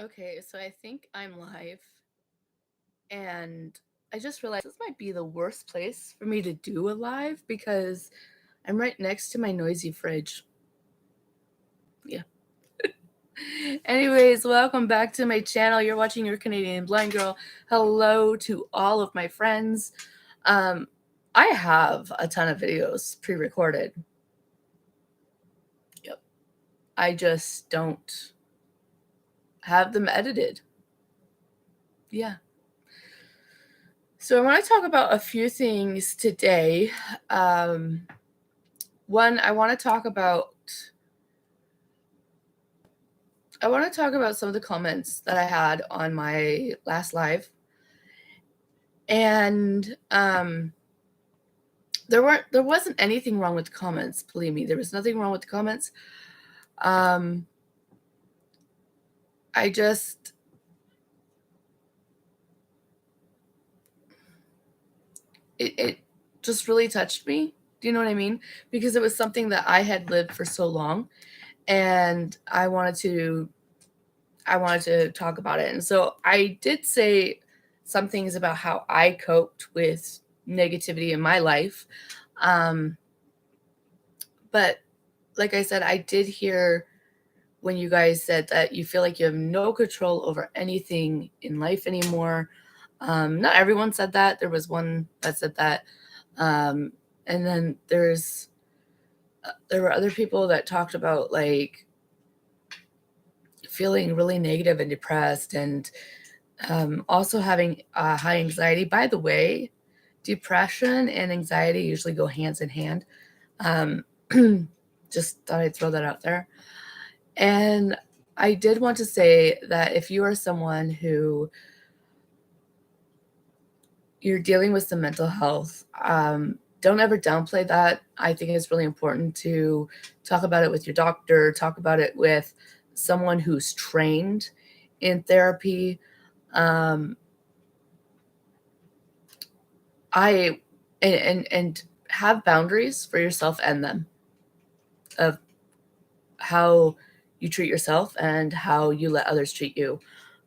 Okay, so I think I'm live, and I just realized this might be the worst place for me to do a live because I'm right next to my noisy fridge. Yeah. Anyways, welcome back to my channel. You're watching Your Canadian Blind Girl. Hello to all of my friends. Um, I have a ton of videos pre-recorded. Yep. I just don't have them edited. Yeah. So I want to talk about a few things today. Um, One, I want to talk about some of the comments that I had on my last live. And there wasn't anything wrong with the comments, believe me. There was nothing wrong with the comments. Um I just it just really touched me. Do you know what I mean? Because it was something that I had lived for so long, and I wanted to talk about it. And so I did say some things about how I coped with negativity in my life. Um, but like I said, I did hear when you guys said that you feel like you have no control over anything in life anymore. Not everyone said that. There was one that said that. Um, and then there were other people that talked about like feeling really negative and depressed, and also having high anxiety. By the way, depression and anxiety usually go hands in hand. Um, just thought I'd throw that out there. And I did want to say that if you are someone who you're dealing with some mental health, don't ever downplay that. I think it's really important to talk about it with your doctor, talk about it with someone who's trained in therapy. Um, I and have boundaries for yourself and them of how you treat yourself and how you let others treat you.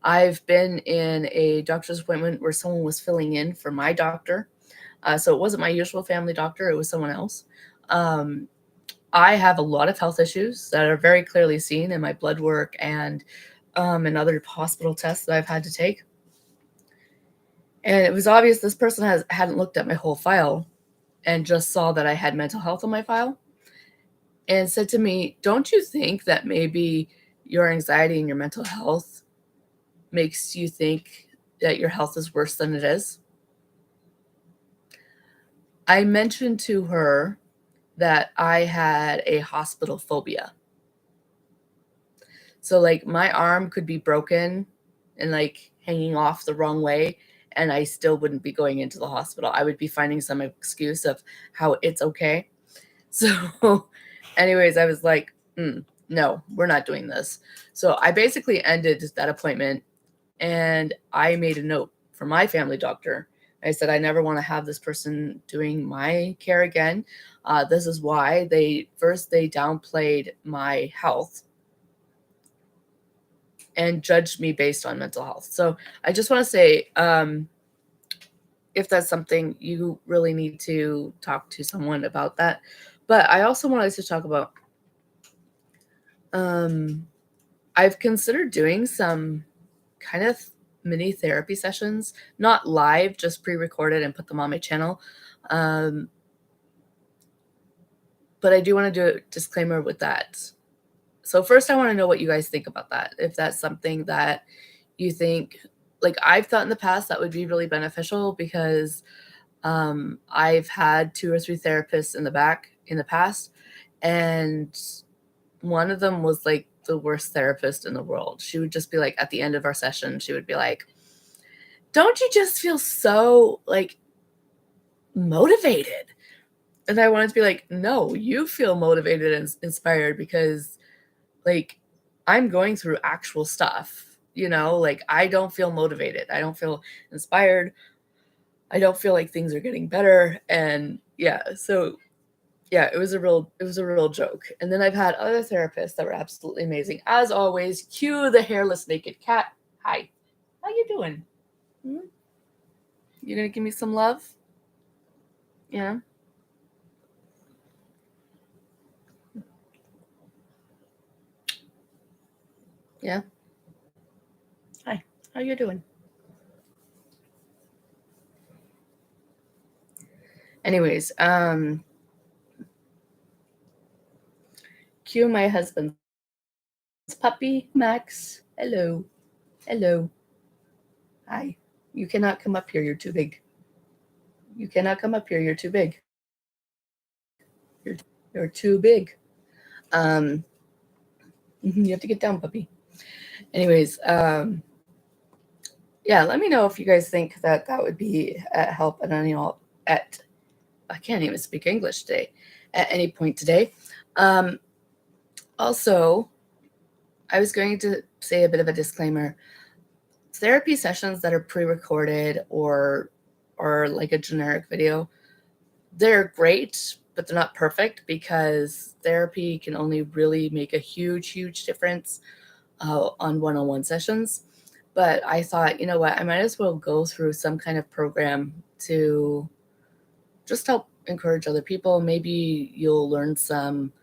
I've been in a doctor's appointment where someone was filling in for my doctor. So it wasn't my usual family doctor, it was someone else. Um, I have a lot of health issues that are very clearly seen in my blood work and other hospital tests that I've had to take. And it was obvious this person hadn't looked at my whole file and just saw that I had mental health on my file and said to me, "Don't you think that maybe your anxiety and your mental health makes you think that your health is worse than it is?" I mentioned to her that I had a hospital phobia. So, like, my arm could be broken and, like, hanging off the wrong way, and I still wouldn't be going into the hospital. I would be finding some excuse of how it's okay. So, anyways, I was like, no, we're not doing this. So, I basically ended that appointment, and I made a note for my family doctor. I said, I never want to have this person doing my care again. This is why they downplayed my health and judged me based on mental health. So I just want to say, if that's something you really need to talk to someone about that. But I also wanted to talk about, um, I've considered doing some kind of mini therapy sessions, not live, just pre-recorded and put them on my channel. Um, but I do want to do a disclaimer with that. So first, I want to know what you guys think about that. If that's something that you think, like I've thought in the past, that would be really beneficial because I've had 2 or 3 therapists in the past, and one of them was like the worst therapist in the world. She would just be like, at the end of our session, she would be like, "Don't you just feel so like motivated?" And I wanted to be like, "No, you feel motivated and inspired because like I'm going through actual stuff, like I don't feel motivated. I don't feel inspired. I don't feel like things are getting better." And yeah, so Yeah, it was a real joke. And then I've had other therapists that were absolutely amazing. As always, cue the hairless naked cat. Hi. How you doing? Hmm? You gonna give me some love? Yeah. Yeah. Hi. How you doing? Anyways, cue my husband's puppy, Max. Hello. Hello. Hi. You cannot come up here. You're too big. You cannot come up here. You're too big. You're too big. Um, you have to get down, puppy. Anyways, yeah, let me know if you guys think that that would be at help at any all at I can't even speak English today at any point today. Um, also, I was going to say a bit of a disclaimer. Therapy sessions that are pre-recorded or like a generic video, they're great, but they're not perfect because therapy can only really make a huge difference on one-on-one sessions. But I thought, you know what, I might as well go through some kind of program to just help encourage other people. Maybe you'll learn some.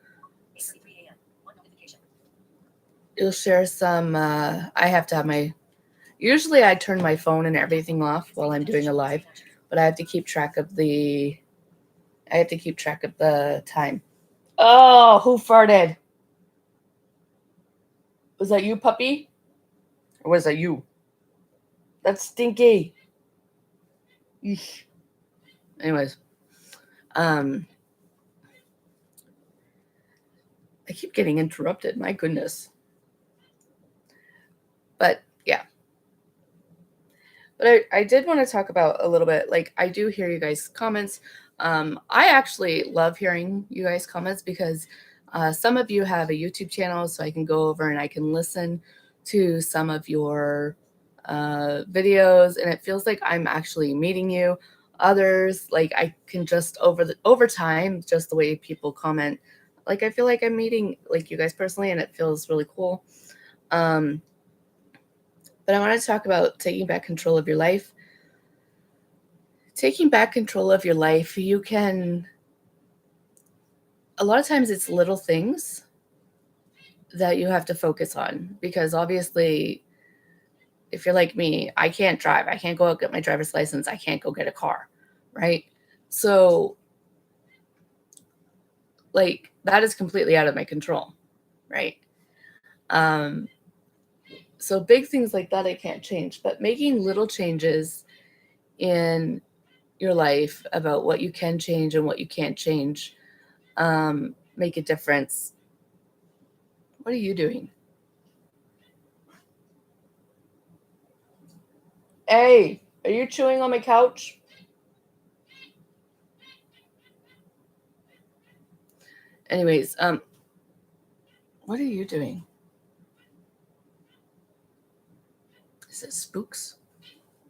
You'll share some. I have to have my. Usually, I turn my phone and everything off while I'm doing a live, but I have to keep track of the. I have to keep track of the time. Oh, who farted? Was that you, puppy? Or was that you? That's stinky. Eesh. Anyways, um, I keep getting interrupted. My goodness. But yeah. But I did want to talk about a little bit. Like, I do hear you guys' comments. I actually love hearing you guys' comments because some of you have a YouTube channel, so I can go over and I can listen to some of your videos, and it feels like I'm actually meeting you. Others, like I can just over time, just the way people comment, like I feel like I'm meeting like you guys personally, and it feels really cool. Um, but I want to talk about taking back control of your life. Taking back control of your life, you can, a lot of times it's little things that you have to focus on because obviously, if you're like me, I can't drive. I can't go out get my driver's license. I can't go get a car, right? So, like, that is completely out of my control, right? Um, so big things like that I can't change, but making little changes in your life about what you can change and what you can't change make a difference. What are you doing? Hey, are you chewing on my couch? Anyways, what are you doing? Is it spooks?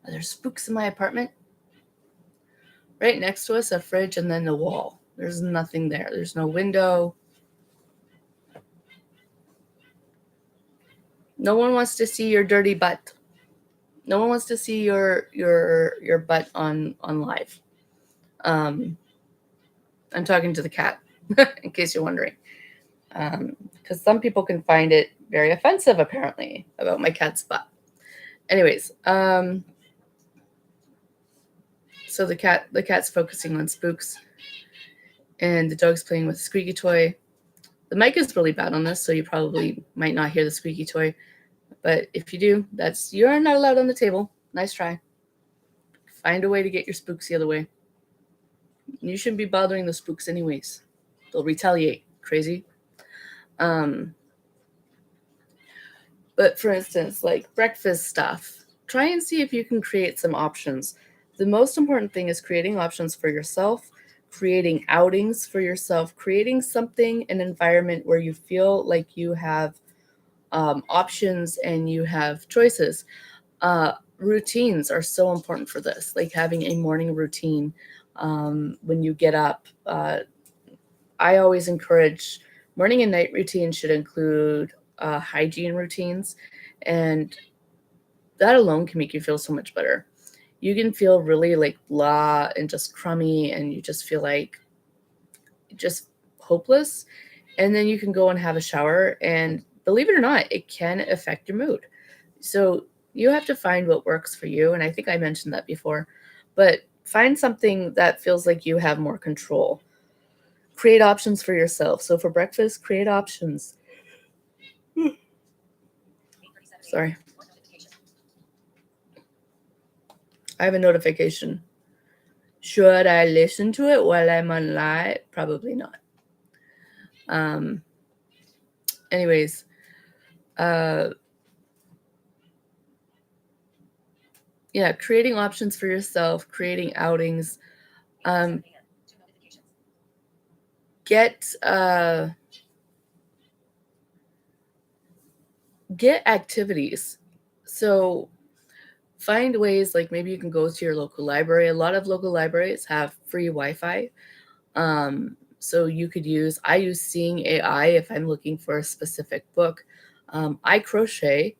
Are there spooks in my apartment? Right next to us, a fridge and then the wall. There's nothing there. There's no window. No one wants to see your dirty butt. No one wants to see your butt on live. Um, I'm talking to the cat, in case you're wondering, because some people can find it very offensive, apparently, about my cat's butt. Anyways, so the cat's focusing on spooks, and the dog's playing with a squeaky toy. The mic is really bad on this, so you probably might not hear the squeaky toy. But if you do, you're not allowed on the table. Nice try. Find a way to get your spooks the other way. You shouldn't be bothering the spooks anyways. They'll retaliate. Crazy. Um, but for instance, like breakfast stuff, try and see if you can create some options. The most important thing is creating options for yourself, creating outings for yourself, creating something, an environment where you feel like you have options and you have choices. Routines are so important for this, like having a morning routine when you get up. I always encourage morning and night routines should include hygiene routines, and that alone can make you feel so much better. You can feel really like blah and just crummy, and you just feel like just hopeless. And then you can go and have a shower, and believe it or not, it can affect your mood. So you have to find what works for you. And I think I mentioned that before, but find something that feels like you have more control. Create options for yourself. So for breakfast, create options. Sorry, I have a notification. Should I listen to it while I'm on live? Probably not. Um, anyways, uh, yeah, creating options for yourself, creating outings. Um, get get activities. So find ways, like maybe you can go to your local library. A lot of local libraries have free Wi-Fi. So you could use, I use Seeing AI if I'm looking for a specific book. I crochet.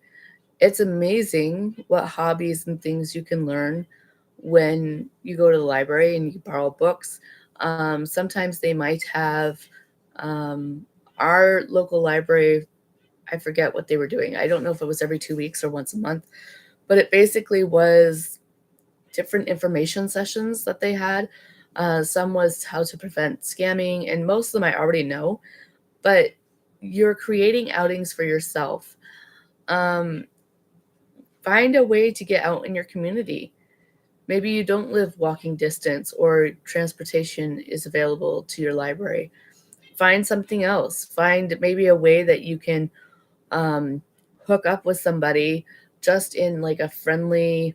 It's amazing what hobbies and things you can learn when you go to the library and you borrow books. Sometimes they might have um, our local library, I forget what they were doing. I don't know if it was every 2 weeks or once a month, but it basically was different information sessions that they had. Some was how to prevent scamming, and most of them I already know, but you're creating outings for yourself. Um, Find a way to get out in your community. Maybe you don't live walking distance or transportation is available to your library. Find something else. Find maybe a way that you can um, hook up with somebody just in like a friendly,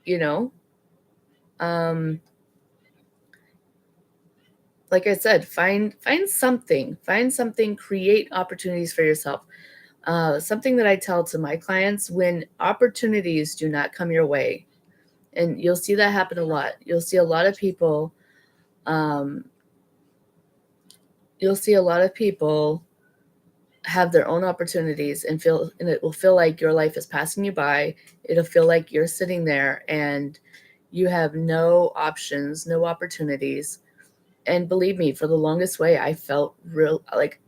you know, um, like I said, find something, create opportunities for yourself. Something that I tell to my clients: when opportunities do not come your way, and you'll see that happen a lot. Um, you'll see a lot of people have their own opportunities and it will feel like your life is passing you by. It'll feel like you're sitting there and you have no options, no opportunities. And believe me, for the longest way, I felt real like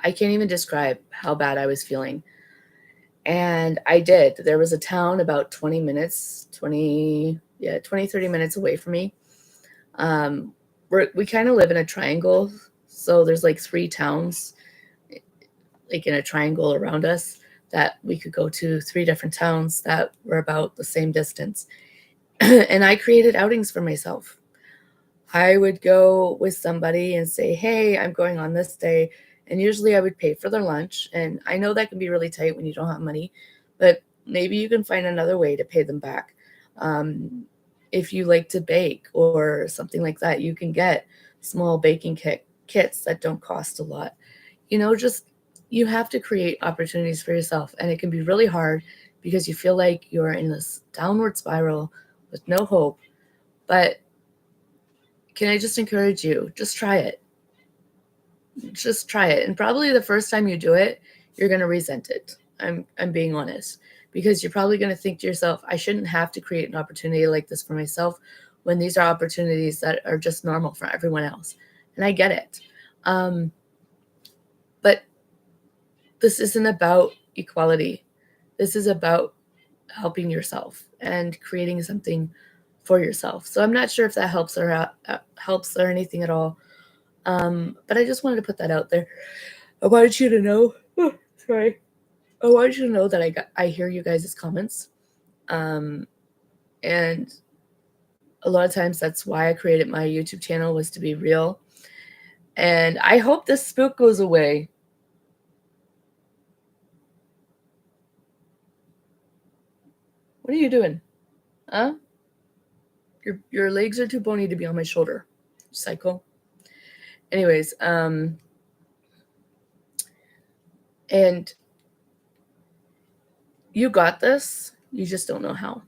I can't even describe how bad I was feeling. And I did. There was a town about 20 minutes, 30 minutes away from me. We kind of live in a triangle. So there's like three towns, like in a triangle around us, that we could go to, three different towns that were about the same distance. And I created outings for myself. I would go with somebody and say, hey, I'm going on this day. And usually I would pay for their lunch. And I know that can be really tight when you don't have money, but maybe you can find another way to pay them back. Um, if you like to bake or something like that, you can get small baking kits that don't cost a lot. Just you have to create opportunities for yourself. And it can be really hard because you feel like you're in this downward spiral with no hope. But can I just encourage you? Just try it. Just try it. And probably the first time you do it, you're going to resent it. I'm being honest, because you're probably going to think to yourself, I shouldn't have to create an opportunity like this for myself when these are opportunities that are just normal for everyone else. And I get it. But this isn't about equality. This is about helping yourself and creating something for yourself. So I'm not sure if that helps or anything at all. But I just wanted to put that out there. I wanted you to know. Sorry. I wanted you to know that I hear you guys' comments, um, and a lot of times that's why I created my YouTube channel, was to be real. And I hope this spook goes away. What are you doing? Huh? Your legs are too bony to be on my shoulder. Psycho. Anyways, and you got this. You just don't know how.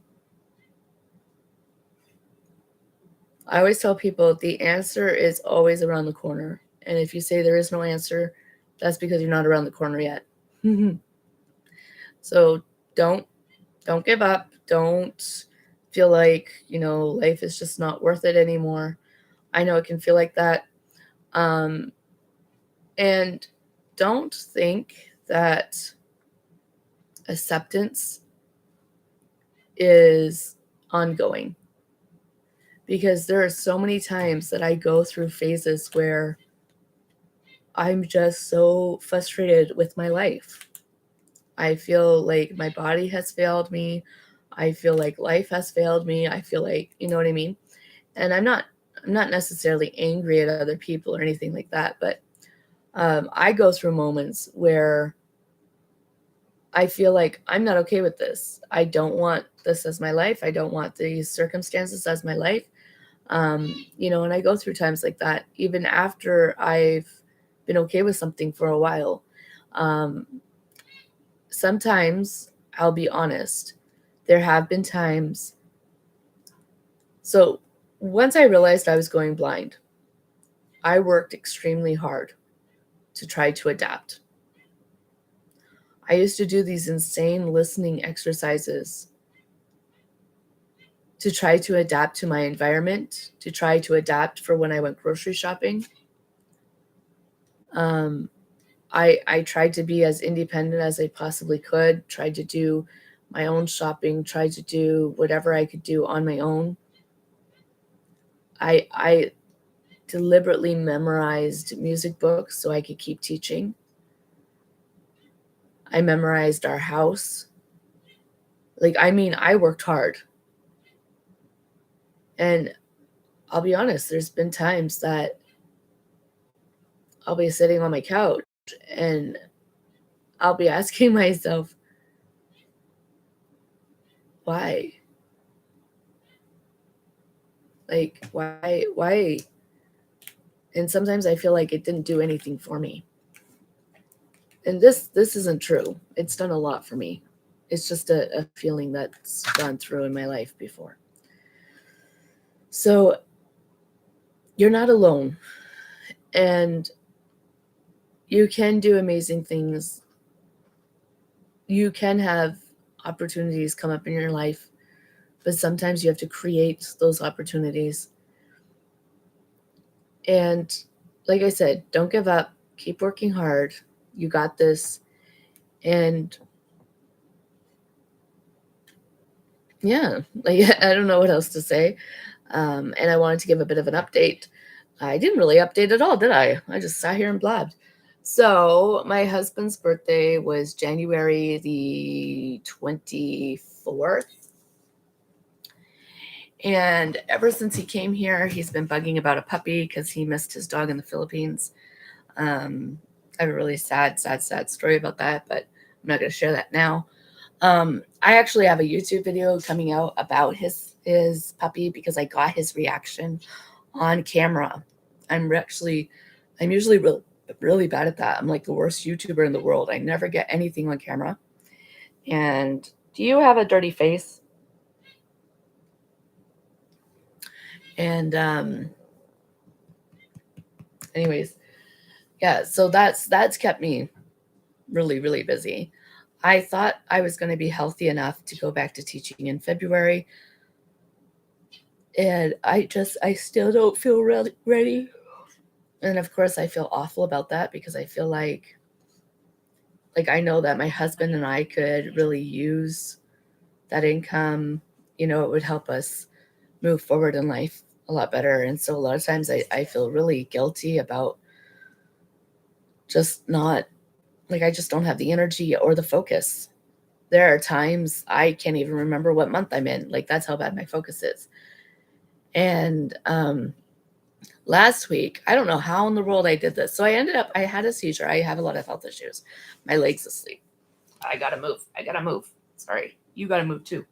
I always tell people the answer is always around the corner. And if you say there is no answer, that's because you're not around the corner yet. So don't give up. Don't feel like, life is just not worth it anymore. I know it can feel like that. Um, and don't think that acceptance is ongoing, because there are so many times that I go through phases where I'm just so frustrated with my life. I feel like my body has failed me. I feel like life has failed me. I feel like, you know what I mean? And I'm not necessarily angry at other people or anything like that, but I go through moments where I feel like I'm not okay with this. I don't want this as my life. I don't want these circumstances as my life. And I go through times like that, even after I've been okay with something for a while. Um, Sometimes I'll be honest, there have been times. So once I realized I was going blind, I worked extremely hard to try to adapt. I used to do these insane listening exercises to try to adapt to my environment, to try to adapt for when I went grocery shopping. Um, I tried to be as independent as I possibly could, tried to do my own shopping, tried to do whatever I could do on my own. I deliberately memorized music books so I could keep teaching. I memorized our house. I worked hard. And I'll be honest, there's been times that I'll be sitting on my couch and I'll be asking myself, why? Like, why? And sometimes I feel like it didn't do anything for me. And this isn't true. It's done a lot for me. It's just a feeling that's gone through in my life before. So you're not alone, and you can do amazing things. You can have opportunities come up in your life, but sometimes you have to create those opportunities. And like I said, don't give up. Keep working hard. You got this. And yeah, I don't know what else to say. And I wanted to give a bit of an update. I didn't really update at all, did I? I just sat here and blabbed. So my husband's birthday was January the 24th. And ever since he came here, he's been bugging about a puppy because he missed his dog in the Philippines. I have a really sad story about that, but I'm not going to share that now. I actually have a YouTube video coming out about his puppy because I got his reaction on camera. I'm usually really bad at that. I'm like the worst YouTuber in the world. I never get anything on camera. And do you have a dirty face? And anyways, yeah, so that's kept me really busy. I thought I was going to be healthy enough to go back to teaching in February, and I still don't feel really ready. And of course I feel awful about that because I feel like I know that my husband and I could really use that income. It would help us move forward in life a lot better. And so a lot of times I feel really guilty about just not, I just don't have the energy or the focus. There are times I can't even remember what month I'm in. That's how bad my focus is. And last week, I don't know how in the world I did this. So I had a seizure. I have a lot of health issues. My leg's asleep. I gotta move. Sorry. You gotta move too.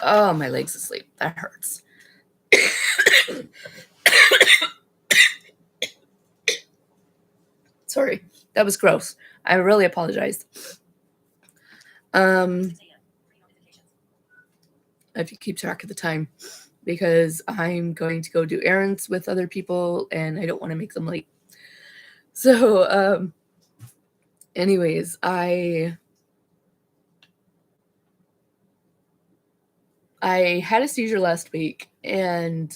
Oh, my leg's asleep. That hurts. Sorry. That was gross. I really apologize. I have to keep track of the time. because I'm going to go do errands with other people and I don't want to make them late. So, anyways, I had a seizure last week and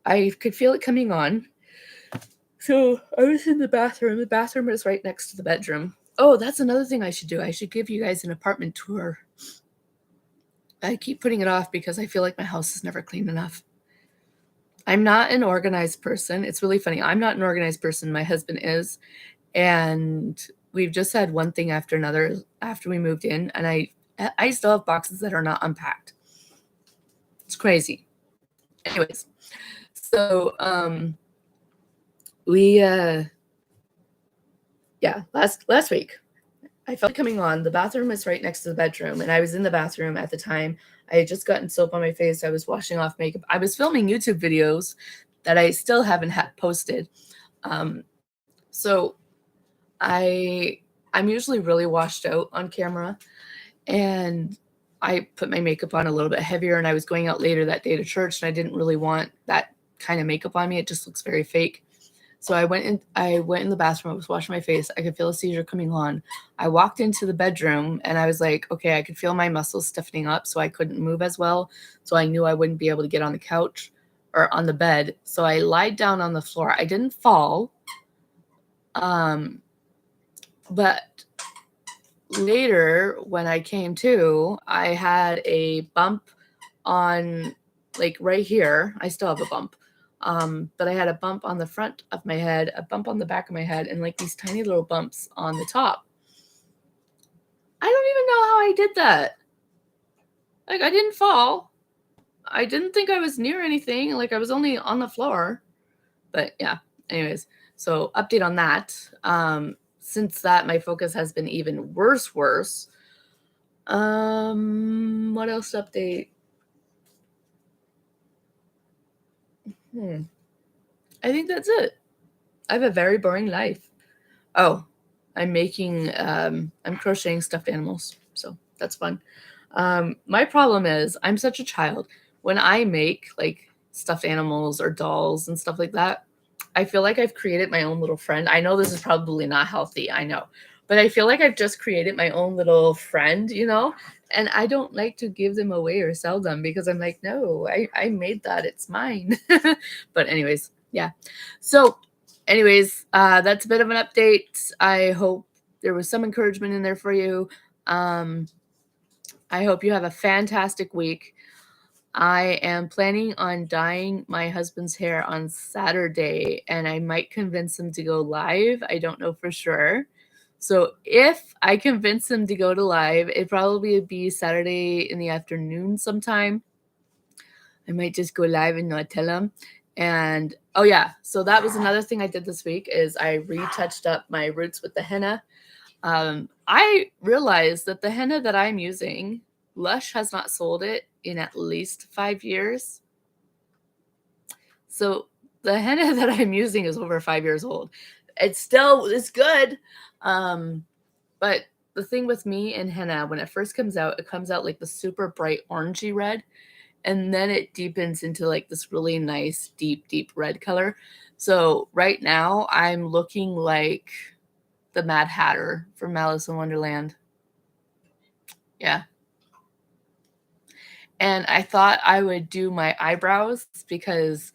I could feel it coming on. So I was in the bathroom. The bathroom is right next to the bedroom. Oh, that's another thing I should do. I should give you guys an apartment tour. I keep putting it off because I feel like my house is never clean enough. I'm not an organized person. It's really funny. I'm not an organized person. My husband is. And we've just had one thing after another after we moved in. And I still have boxes that are not unpacked. It's crazy. Anyways, so we last week I felt it coming on. The bathroom is right next to the bedroom, and I was in the bathroom at the time. I had just gotten soap on my face. I was washing off makeup. I was filming YouTube videos that I still haven't posted. So I'm usually really washed out on camera, and I put my makeup on a little bit heavier, and I was going out later that day to church, and I didn't really want that kind of makeup on me. It just looks very fake. So I went in the bathroom. I was washing my face. I could feel a seizure coming on. I walked into the bedroom and I was like, okay, I could feel my muscles stiffening up, so I couldn't move as well. So I knew I wouldn't be able to get on the couch or on the bed. So I lied down on the floor. I didn't fall. But later when I came to, I had a bump on like right here. I still have a bump. But I had a bump on the front of my head, a bump on the back of my head, and like these tiny little bumps on the top. I don't even know how I did that. Like, I didn't fall. I didn't think I was near anything. Like, I was only on the floor. But yeah, anyways. So, update on that. Since that, my focus has been even worse. What else to update? I think that's it. I have a very boring life. Oh, I'm crocheting stuffed animals. So that's fun. My problem is I'm such a child. When I make like stuffed animals or dolls and stuff like that, I feel like I've created my own little friend. I know this is probably not healthy. I know. But I feel like I've just created my own little friend, and I don't like to give them away or sell them because I'm like, no, I made that. It's mine. But anyways, yeah. So anyways, that's a bit of an update. I hope there was some encouragement in there for you. I hope you have a fantastic week. I am planning on dyeing my husband's hair on Saturday, and I might convince him to go live. I don't know for sure. So if I convince him to go to live, it probably would be Saturday in the afternoon sometime. I might just go live and not tell him. And oh yeah, so that was another thing I did this week is I retouched up my roots with the henna. I realized that the henna that I'm using, Lush has not sold it in at least 5 years. So the henna that I'm using is over 5 years old. It's good. But the thing with me and henna, when it first comes out, it comes out like the super bright orangey red. And then it deepens into like this really nice, deep red color. So right now I'm looking like the Mad Hatter from Alice in Wonderland. Yeah. And I thought I would do my eyebrows because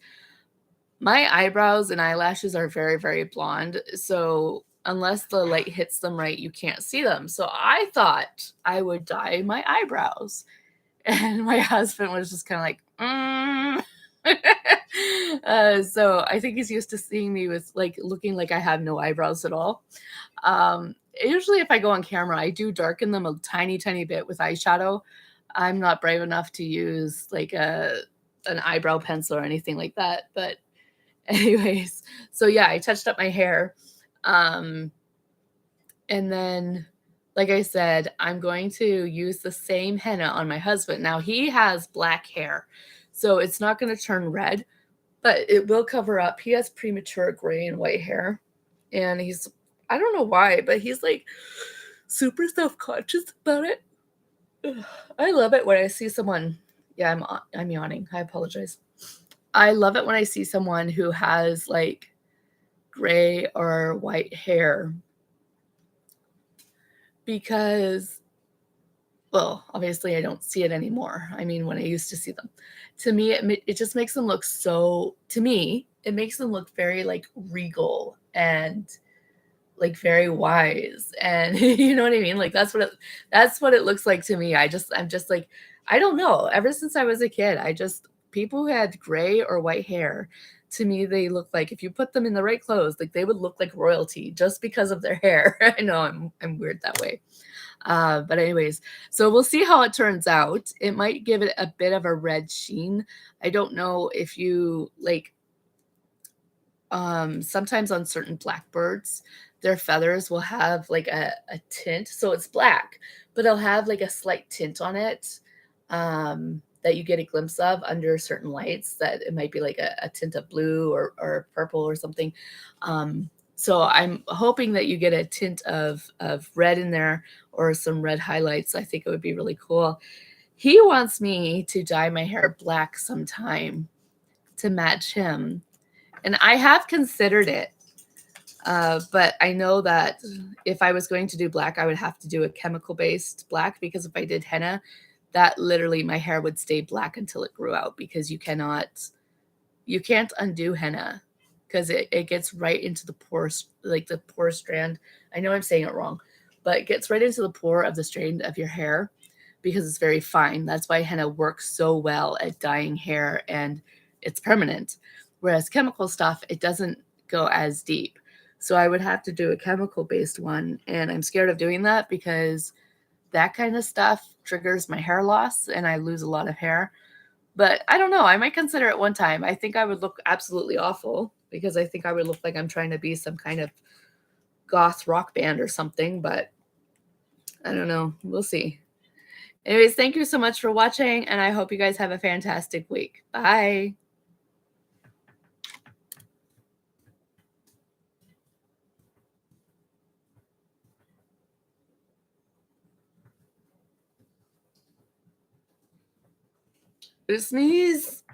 my eyebrows and eyelashes are very, very blonde. So unless the light hits them right, you can't see them. So I thought I would dye my eyebrows. And my husband was just kind of like, so I think he's used to seeing me with like looking like I have no eyebrows at all. Usually if I go on camera, I do darken them a tiny bit with eyeshadow. I'm not brave enough to use like an eyebrow pencil or anything like that. But anyways, so yeah, I touched up my hair. And then, like I said, I'm going to use the same henna on my husband. Now, he has black hair, so it's not going to turn red, but it will cover up. He has premature gray and white hair, and I don't know why, but he's like super self-conscious about it. I love it when I see someone, Yeah, I'm yawning. I apologize. I love it when I see someone who has like gray or white hair because, well, obviously I don't see it anymore. I mean, when I used to see them. To me, it just makes them look so, to me, it makes them look very like regal and like very wise. And you know what I mean? Like that's what it looks like to me. I'm just like, I don't know. Ever since I was a kid, people who had gray or white hair, to me, they look like if you put them in the right clothes, like they would look like royalty just because of their hair. I know I'm weird that way. But anyways, so we'll see how it turns out. It might give it a bit of a red sheen. I don't know if you like sometimes on certain blackbirds, their feathers will have like a tint. So it's black, but it'll have like a slight tint on it that you get a glimpse of under certain lights, that it might be like a tint of blue or purple or something. So I'm hoping that you get a tint of red in there or some red highlights. I think it would be really cool. He wants me to dye my hair black sometime to match him. And I have considered it, but I know that if I was going to do black, I would have to do a chemical-based black, because if I did henna, that literally my hair would stay black until it grew out, because you can't undo henna because it gets right into the pore, like the pore strand. I know I'm saying it wrong, but it gets right into the pore of the strand of your hair because it's very fine. That's why henna works so well at dyeing hair and it's permanent. Whereas chemical stuff, it doesn't go as deep. So I would have to do a chemical based one. And I'm scared of doing that because that kind of stuff triggers my hair loss and I lose a lot of hair. But I don't know. I might consider it one time. I think I would look absolutely awful because I think I would look like I'm trying to be some kind of goth rock band or something. But I don't know. We'll see. Anyways, thank you so much for watching, and I hope you guys have a fantastic week. Bye. Sneeze.